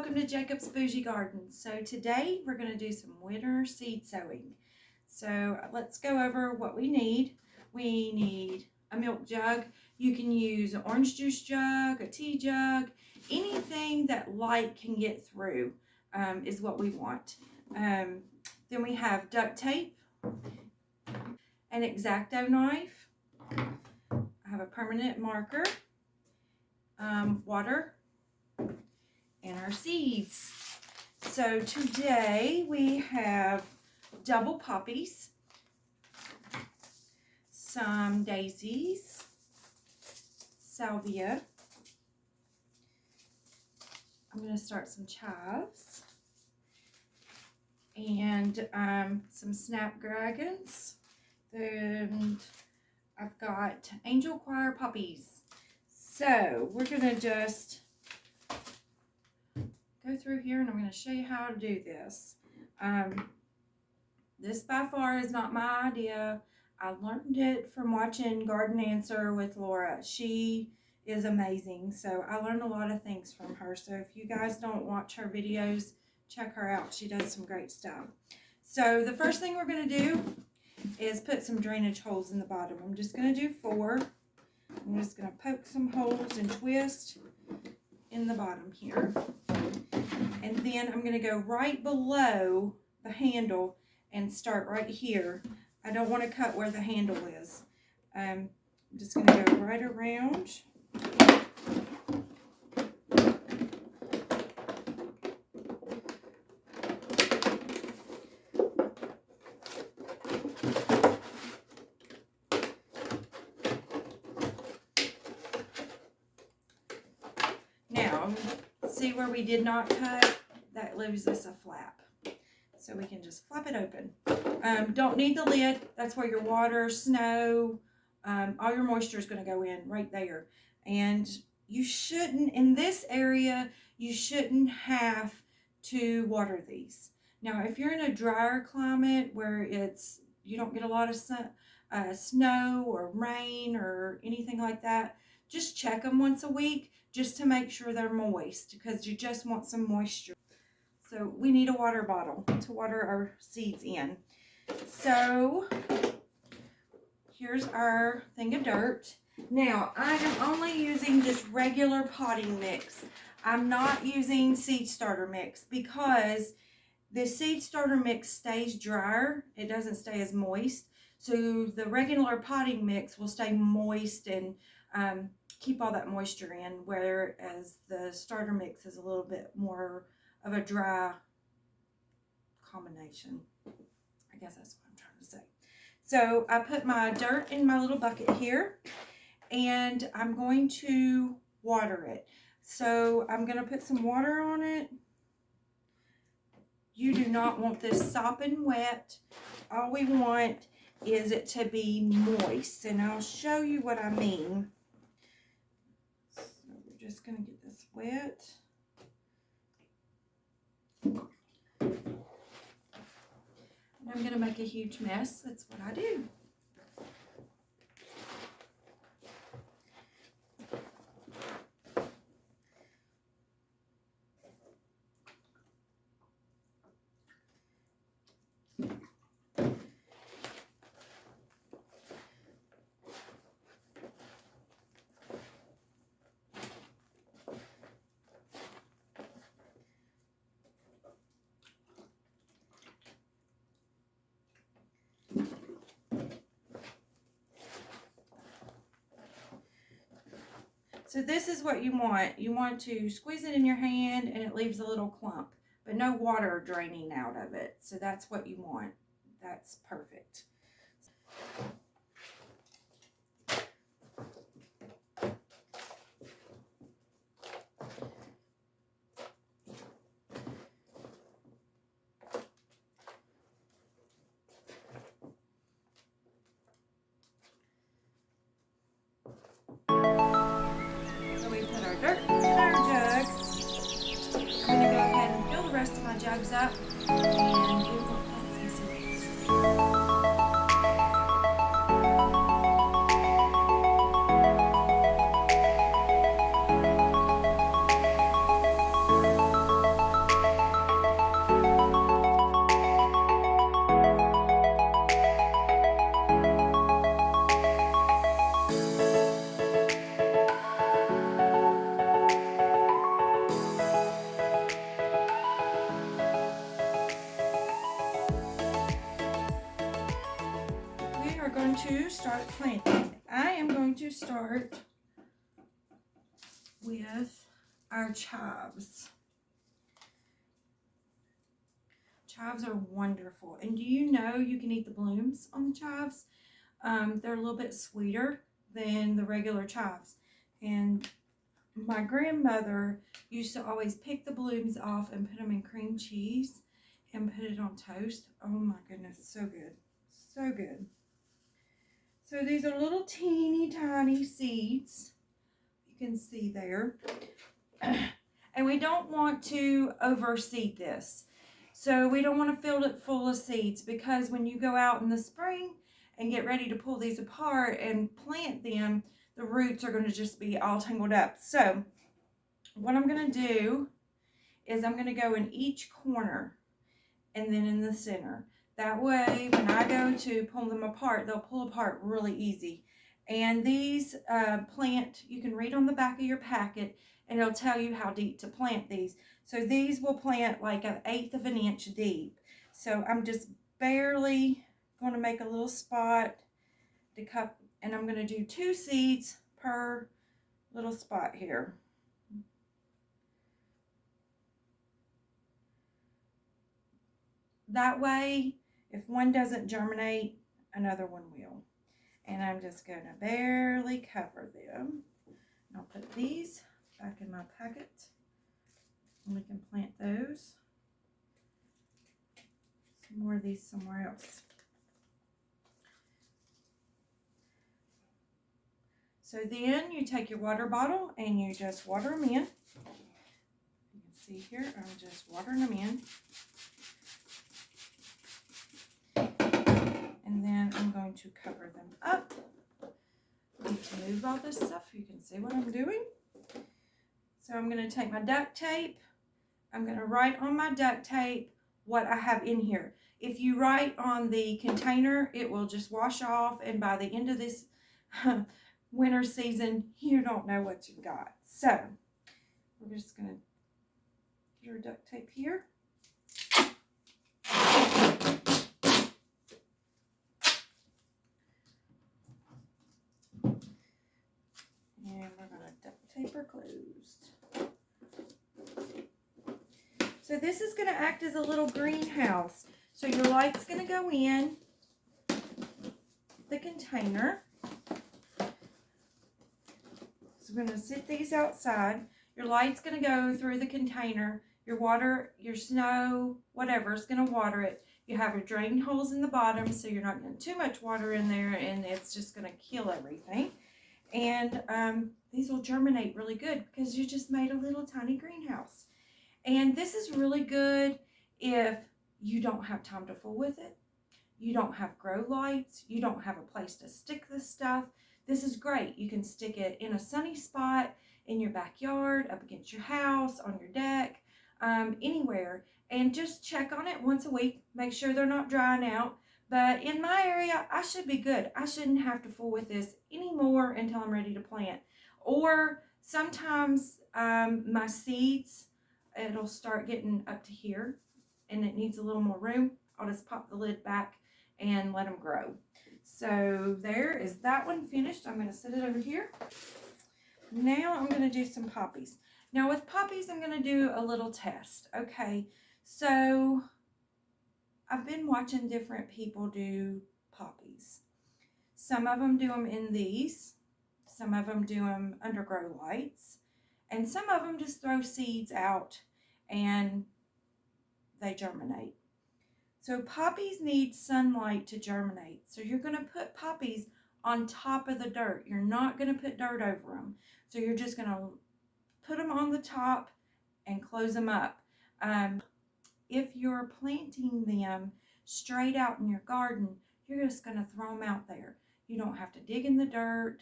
welcome to Jacob's Boujee Garden. So today we're going to do some winter seed sowing. So let's go over what we need. We need a milk jug. You can use an orange juice jug, a tea jug, anything that light can get through is what we want. Then we have duct tape, an X-Acto knife, I have a permanent marker, water, and our seeds. So today we have double poppies, some daisies, salvia. I'm going to start some chives and some snapdragons. Then I've got angel choir poppies. So we're going to just go through here and I'm going to show you how to do this. This by far is not my idea. I learned it from watching Garden Answer with Laura. She is amazing. So I learned a lot of things from her. So if you guys don't watch her videos, check her out. She does some great stuff. So the first thing we're going to do is put some drainage holes in the bottom. I'm just going to do 4. I'm just going to poke some holes and twist in the bottom here. And then I'm going to go right below the handle and start right here. I don't want to cut where the handle is. I'm just going to go right around. Now, see where we did not cut? That leaves us a flap. So we can just flap it open. Don't need the lid. That's where your water, snow, all your moisture is going to go in right there. And you shouldn't, in this area, you shouldn't have to water these. Now, if you're in a drier climate where you don't get a lot of snow or rain or anything like that, just check them once a week just to make sure they're moist, because you just want some moisture. So we need a water bottle to water our seeds in. So here's our thing of dirt. Now I am only using just regular potting mix. I'm not using seed starter mix because the seed starter mix stays drier. It doesn't stay as moist. So the regular potting mix will stay moist and keep all that moisture in, whereas the starter mix is a little bit more of a dry combination. I guess that's what I'm trying to say. So I put my dirt in my little bucket here and I'm going to water it. So I'm going to put some water on it. You do not want this sopping wet. All we want is it to be moist, and I'll show you what I mean. So we're just going to get this wet. And I'm going to make a huge mess. That's what I do. So this is what you want. You want to squeeze it in your hand and it leaves a little clump, but no water draining out of it. So that's what you want. That's perfect. Dirt in our jug. I'm going to go ahead and fill the rest of my jugs up and we will plant some seeds. going to start planting. I am going to start with our chives. Chives are wonderful. And do you know you can eat the blooms on the chives? They're a little bit sweeter than the regular chives. And my grandmother used to always pick the blooms off and put them in cream cheese and put it on toast. Oh my goodness, so good. So good. So these are little teeny tiny seeds. You can see there. And we don't want to overseed this. So we don't want to fill it full of seeds, because when you go out in the spring and get ready to pull these apart and plant them, the roots are going to just be all tangled up. So what I'm going to do is I'm going to go in each corner and then in the center. That way, when I go to pull them apart, they'll pull apart really easy. And these plant, you can read on the back of your packet, and it'll tell you how deep to plant these. So these will plant like 1/8 of an inch deep. So I'm just barely going to make a little spot to cut, and I'm going to do 2 seeds per little spot here. That way, if one doesn't germinate, another one will. And I'm just going to barely cover them. I'll put these back in my packet, and we can plant those. Some more of these somewhere else. So then you take your water bottle and you just water them in. You can see here, I'm just watering them in. And then I'm going to cover them up. I need to move all this stuff. You can see what I'm doing. So I'm going to take my duct tape. I'm going to write on my duct tape what I have in here. If you write on the container, it will just wash off, and by the end of this winter season, you don't know what you've got. So we're just going to put our duct tape here. And we're going to duct tape her closed. So this is going to act as a little greenhouse. So your light's going to go in the container. So we're going to sit these outside. Your light's going to go through the container. Your water, your snow, whatever is going to water it. You have your drain holes in the bottom, so you're not getting too much water in there, and it's just going to kill everything. And these will germinate really good because you just made a little tiny greenhouse. And this is really good if you don't have time to fool with it. You don't have grow lights. You don't have a place to stick this stuff. This is great. You can stick it in a sunny spot, in your backyard, up against your house, on your deck, anywhere. And just check on it once a week. Make sure they're not drying out. But in my area, I should be good. I shouldn't have to fool with this anymore until I'm ready to plant. Or sometimes my seeds, it'll start getting up to here and it needs a little more room. I'll just pop the lid back and let them grow. So there is that one finished. I'm going to set it over here. Now I'm going to do some poppies. Now with poppies, I'm going to do a little test. Okay, so I've been watching different people do poppies. Some of them do them in these. Some of them do them under grow lights. And some of them just throw seeds out and they germinate. So poppies need sunlight to germinate. So you're going to put poppies on top of the dirt. You're not going to put dirt over them. So you're just going to put them on the top and close them up. If you're planting them straight out in your garden, you're just going to throw them out there. You don't have to dig in the dirt.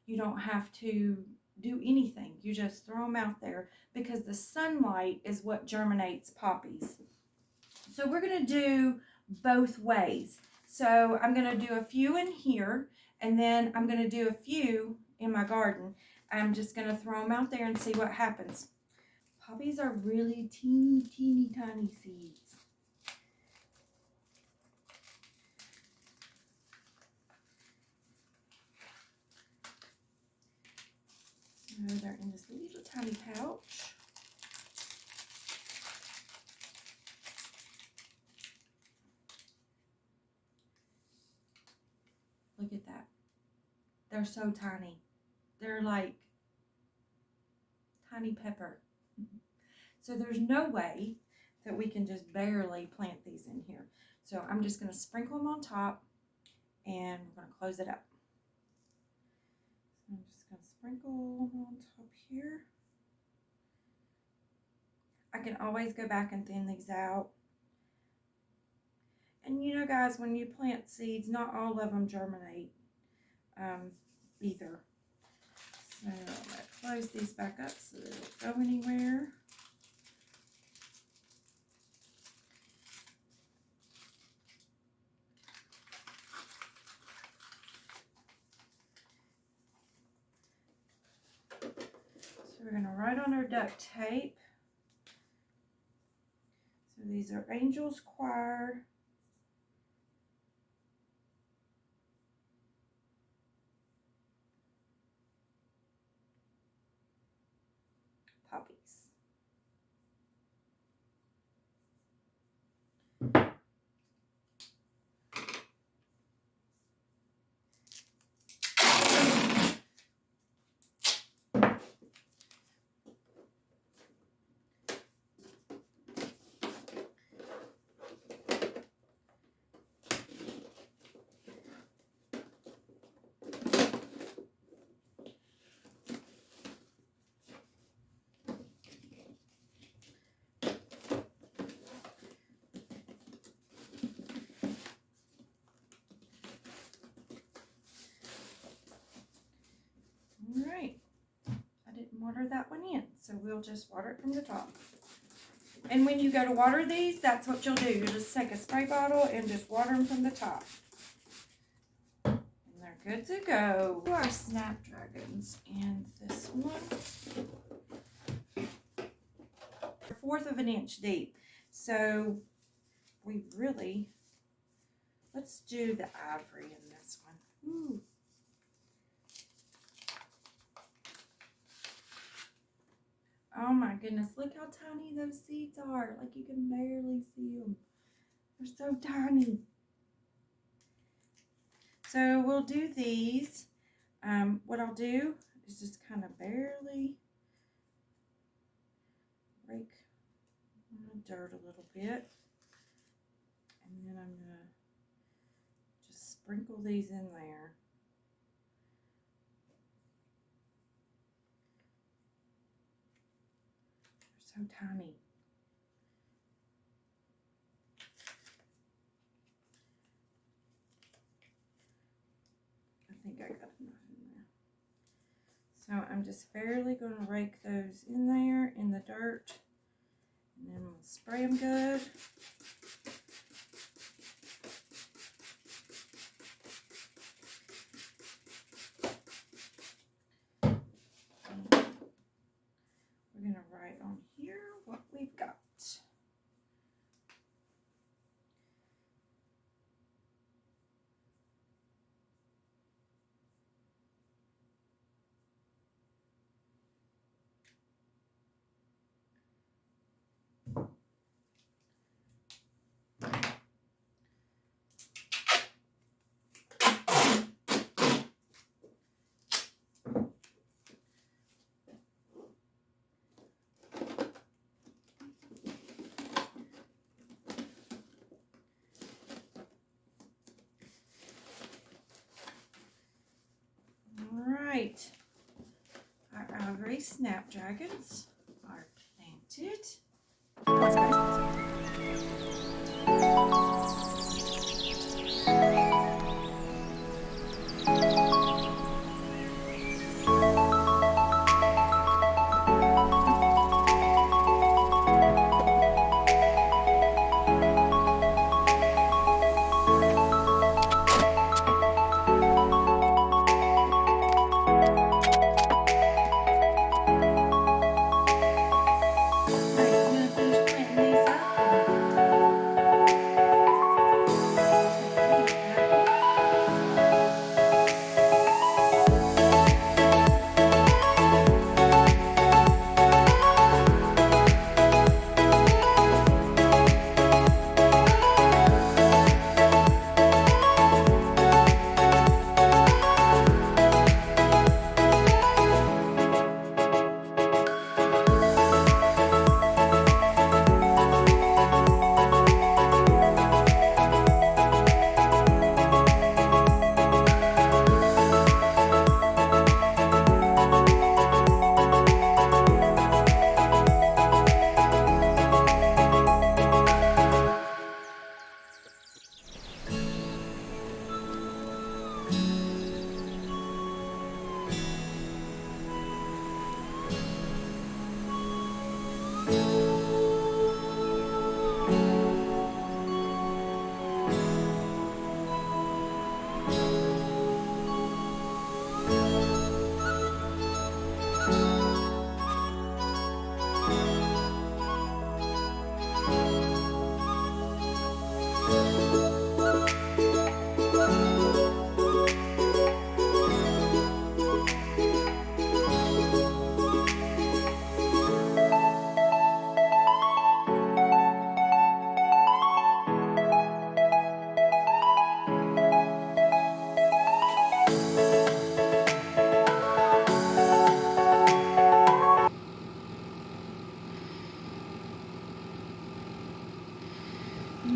You don't have to do anything. You just throw them out there because the sunlight is what germinates poppies. So we're going to do both ways. So I'm going to do a few in here, and then I'm going to do a few in my garden. I'm just going to throw them out there and see what happens. Poppies are really teeny, teeny, tiny seeds. they're in this little tiny pouch. Look at that. They're so tiny. They're like tiny pepper. So there's no way that we can just barely plant these in here. So I'm just going to sprinkle them on top and we're going to close it up. So I'm just going to sprinkle them on top here. I can always go back and thin these out. And you know, guys, when you plant seeds, not all of them germinate either. So I'm going to close these back up so they don't go anywhere. So we're going to write on our duct tape. So these are Angel's Choir. Poppies. Alright, I didn't water that one in, so we'll just water it from the top. And when you go to water these, that's what you'll do. You'll just take a spray bottle and just water them from the top. And they're good to go. Our snapdragons, and this one, 1/4 of an inch deep. So we really, let's do the ivory in this one. Ooh. Oh my goodness, look how tiny those seeds are. Like you can barely see them. They're so tiny. So we'll do these. What I'll do is just kind of barely rake the dirt a little bit. And then I'm going to just sprinkle these in there. So tiny. I think I got enough in there. So I'm just barely going to rake those in there in the dirt, and then we'll spray them good. We're going to write on here what we've got. Right, our ivory snapdragons are planted.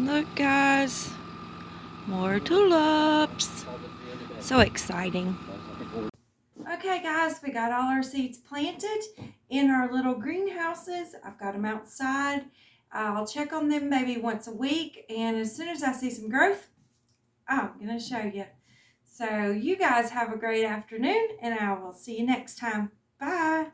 Look, guys, more tulips. So exciting. Okay, guys, we got all our seeds planted in our little greenhouses. I've got them outside. I'll check on them maybe once a week, and as soon as I see some growth, I'm going to show you. So you guys have a great afternoon, and I will see you next time. Bye.